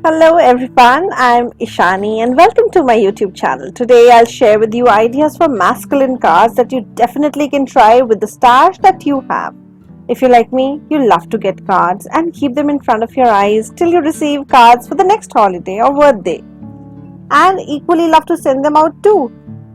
Hello everyone, I'm Ishani and welcome to my YouTube channel. Today I'll share with you ideas for masculine cards that you definitely can try with the stash that you have. If you're like me, you love to get cards and keep them in front of your eyes till you receive cards for the next holiday or birthday. And equally love to send them out too.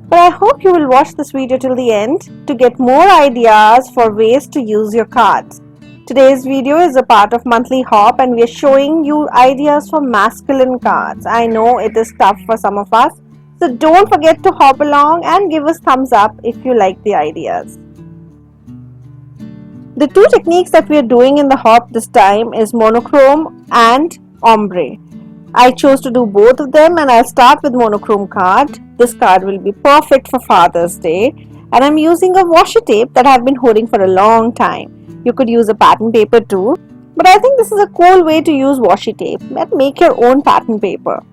But I hope you will watch this video till the end to get more ideas for ways to use your cards. Today's video is a part of monthly hop and we are showing you ideas for masculine cards. I know it is tough for some of us, so don't forget to hop along and give us thumbs up if you like the ideas. The two techniques that we are doing in the hop this time is monochrome and ombre. I chose to do both of them and I'll start with monochrome card. This card will be perfect for Father's Day and I'm using a washi tape that I've been holding for a long time. You could use a pattern paper too, but I think this is a cool way to use washi tape and make your own pattern paper.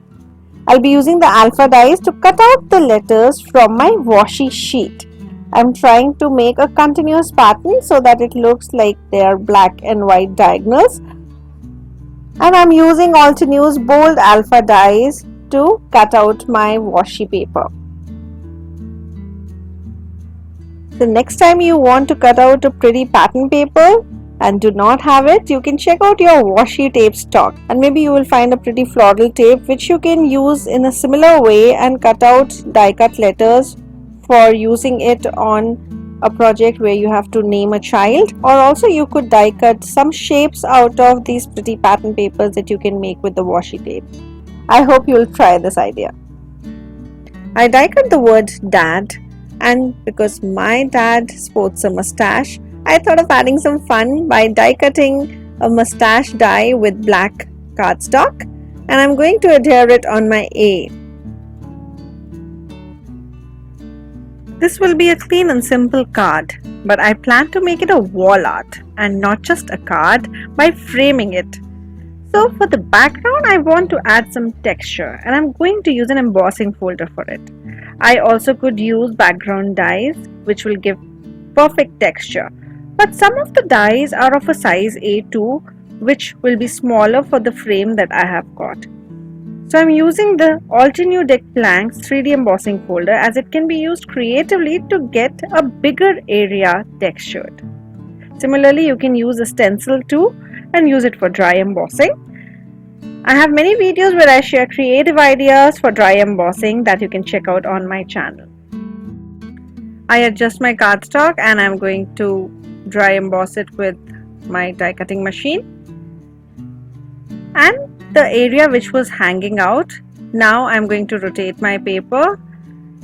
I'll be using the alpha dies to cut out the letters from my washi sheet. I'm trying to make a continuous pattern so that it looks like they are black and white diagonals. And I'm using Altenew's bold alpha dies to cut out my washi paper. The next time you want to cut out a pretty pattern paper and do not have it, you can check out your washi tape stock and maybe you will find a pretty floral tape which you can use in a similar way and cut out die cut letters for using it on a project where you have to name a child, or also you could die cut some shapes out of these pretty pattern papers that you can make with the washi tape. I hope you will try this idea. I die cut the word dad, and because my dad sports a mustache, I thought of adding some fun by die cutting a mustache die with black cardstock, and I'm going to adhere it on my A. This will be a clean and simple card, but I plan to make it a wall art and not just a card by framing it. So for the background, I want to add some texture and I'm going to use an embossing folder for it. I also could use background dies which will give perfect texture, but some of the dies are of a size A2 which will be smaller for the frame that I have got. So I'm using the Altenew Deck Planks 3D embossing folder as it can be used creatively to get a bigger area textured. Similarly, you can use a stencil too and use it for dry embossing. I have many videos where I share creative ideas for dry embossing that you can check out on my channel. I adjust my cardstock and I'm going to dry emboss it with my die cutting machine. And the area which was hanging out, now I'm going to rotate my paper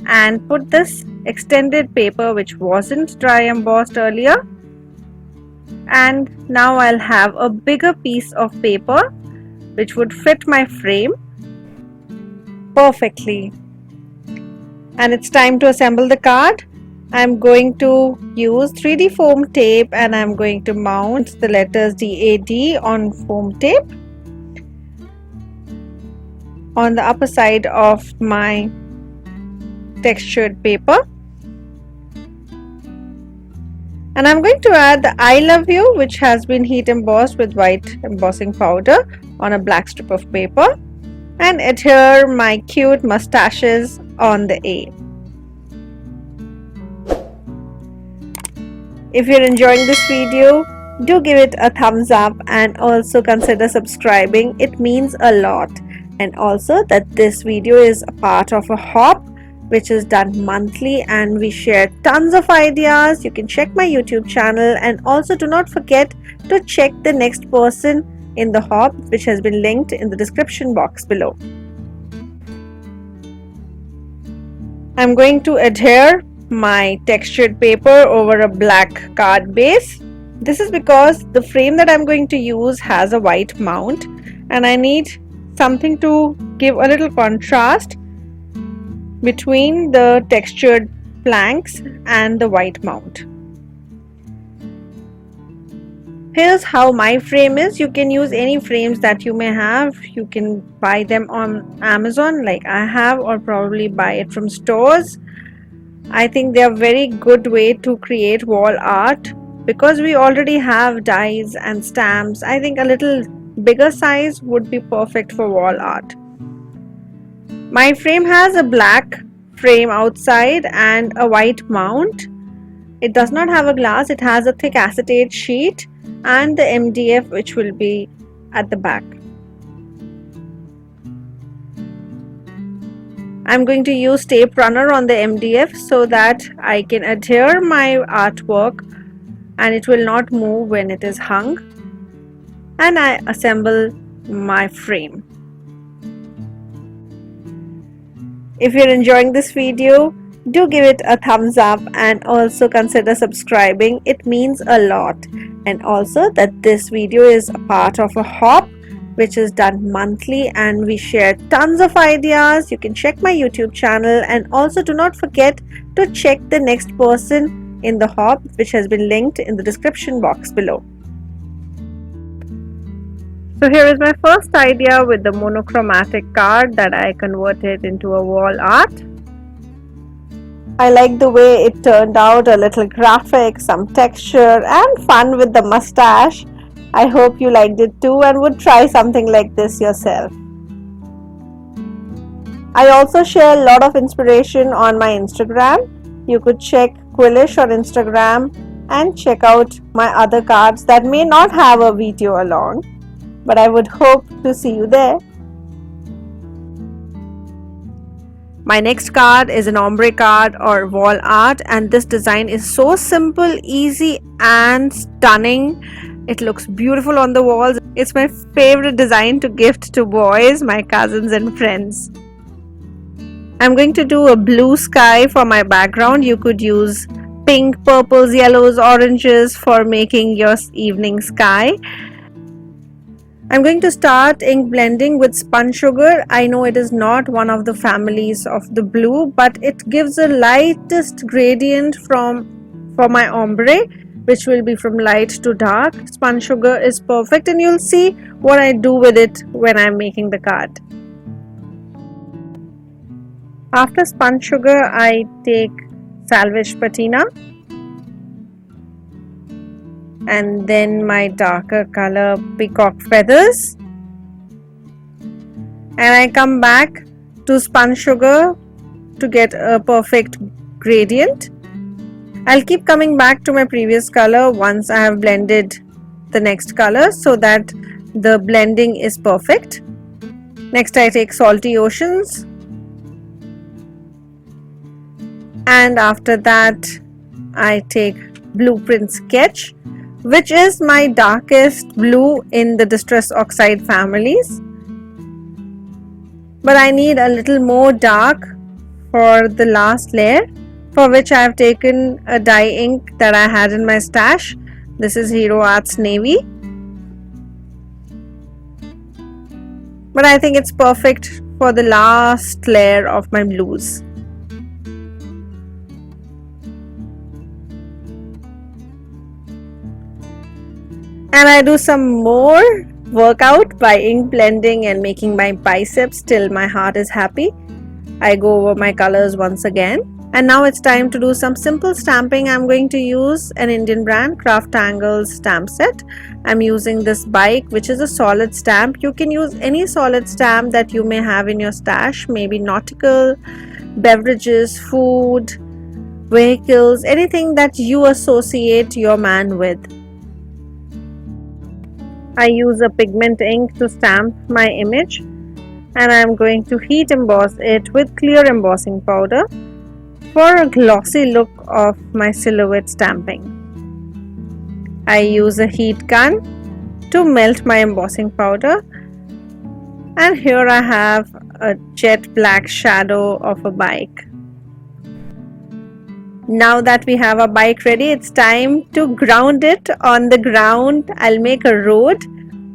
and put this extended paper which wasn't dry embossed earlier, and now I'll have a bigger piece of paper which would fit my frame perfectly. And it's time to assemble the card. I'm going to use 3D foam tape and I'm going to mount the letters DAD on foam tape on the upper side of my textured paper. And I'm going to add the I love you which has been heat embossed with white embossing powder on a black strip of paper and adhere my cute mustaches on the A. If you're enjoying this video, do give it a thumbs up and also consider subscribing. It means a lot. And also that this video is a part of a hop which is done monthly and we share tons of ideas. You can check my YouTube channel and also do not forget to check the next person in the hop which has been linked in the description box below. I'm going to adhere my textured paper over a black card base. This is because the frame that I'm going to use has a white mount and I need something to give a little contrast between the textured planks and the white mount. Here's how my frame is. You can use any frames that you may have. You can buy them on Amazon like I have, or probably buy it from stores. I think they are very good way to create wall art because we already have dies and stamps. I think a little bigger size would be perfect for wall art. My frame has a black frame outside and a white mount. It does not have a glass, it has a thick acetate sheet and the MDF which will be at the back. I'm going to use tape runner on the MDF so that I can adhere my artwork and it will not move when it is hung, and I assemble my frame. If you're enjoying this video, do give it a thumbs up and also consider subscribing. It means a lot. And also that this video is a part of a hop which is done monthly and we share tons of ideas. You can check my YouTube channel, and also do not forget to check the next person in the hop which has been linked in the description box below. So here is my first idea with the monochromatic card that I converted into a wall art. I like the way it turned out, a little graphic, some texture and fun with the mustache. I hope you liked it too and would try something like this yourself. I also share a lot of inspiration on my Instagram. You could check Quillish on Instagram and check out my other cards that may not have a video along, but I would hope to see you there. My next card is an ombre card or wall art, and this design is so simple, easy and stunning. It looks beautiful on the walls. It's my favorite design to gift to boys, my cousins and friends. I'm going to do a blue sky for my background. You could use pink, purples, yellows, oranges for making your evening sky. I'm going to start ink blending with spun sugar. I know it is not one of the families of the blue, but it gives a lightest gradient for my ombre, which will be from light to dark. Spun sugar is perfect, and you'll see what I do with it when I'm making the card. After spun sugar, I take salvage patina and then my darker color peacock feathers, and I come back to spun sugar to get a perfect gradient. I'll keep coming back to my previous color once I have blended the next color so that the blending is perfect. Next I take salty oceans, and after that I take blueprint sketch, which is my darkest blue in the distress oxide families, but I need a little more dark for the last layer, for which I have taken a dye ink that I had in my stash. This is Hero Arts Navy, but I think it's perfect for the last layer of my blues. And I do some more workout by ink blending and making my biceps till my heart is happy. I go over my colors once again, and now it's time to do some simple stamping. I'm going to use an Indian brand Craft Angles stamp set. I'm using this bike, which is a solid stamp. You can use any solid stamp that you may have in your stash, maybe nautical, beverages, food, vehicles, anything that you associate your man with. I use a pigment ink to stamp my image, and I am going to heat emboss it with clear embossing powder for a glossy look of my silhouette stamping. I use a heat gun to melt my embossing powder, and here I have a jet black shadow of a bike. Now that we have our bike ready, it's time to ground it on the ground. I'll make a road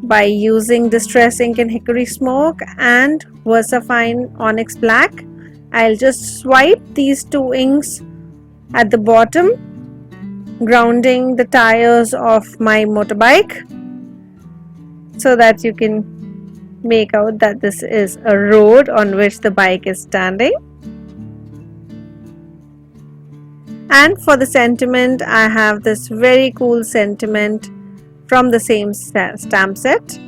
by using Distress Ink and Hickory Smoke and VersaFine Onyx Black. I'll just swipe these two inks at the bottom, grounding the tires of my motorbike so that you can make out that this is a road on which the bike is standing. And for the sentiment, I have this very cool sentiment from the same stamp set.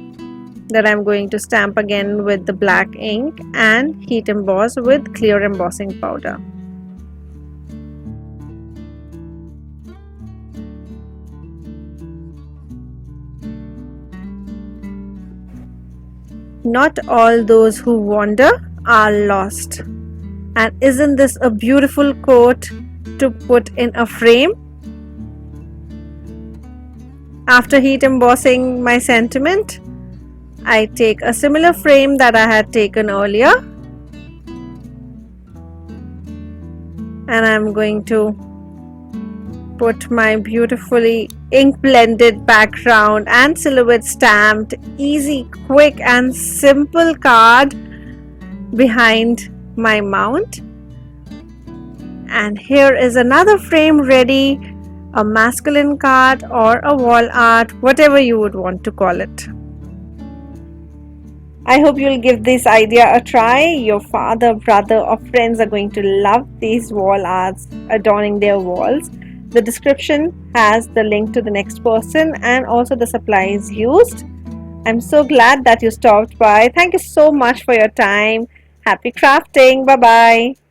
that I'm going to stamp again with the black ink and heat emboss with clear embossing powder. Not all those who wander are lost. And isn't this a beautiful quote to put in a frame? After heat embossing my sentiment, I take a similar frame that I had taken earlier, and I'm going to put my beautifully ink blended background and silhouette stamped, easy, quick and simple card behind my mount. And here is another frame ready, a masculine card or a wall art, whatever you would want to call it. I hope you'll give this idea a try. Your father, brother or friends are going to love these wall arts adorning their walls. The description has the link to the next person and also the supplies used. I'm so glad that you stopped by. Thank you so much for your time. Happy crafting. Bye bye.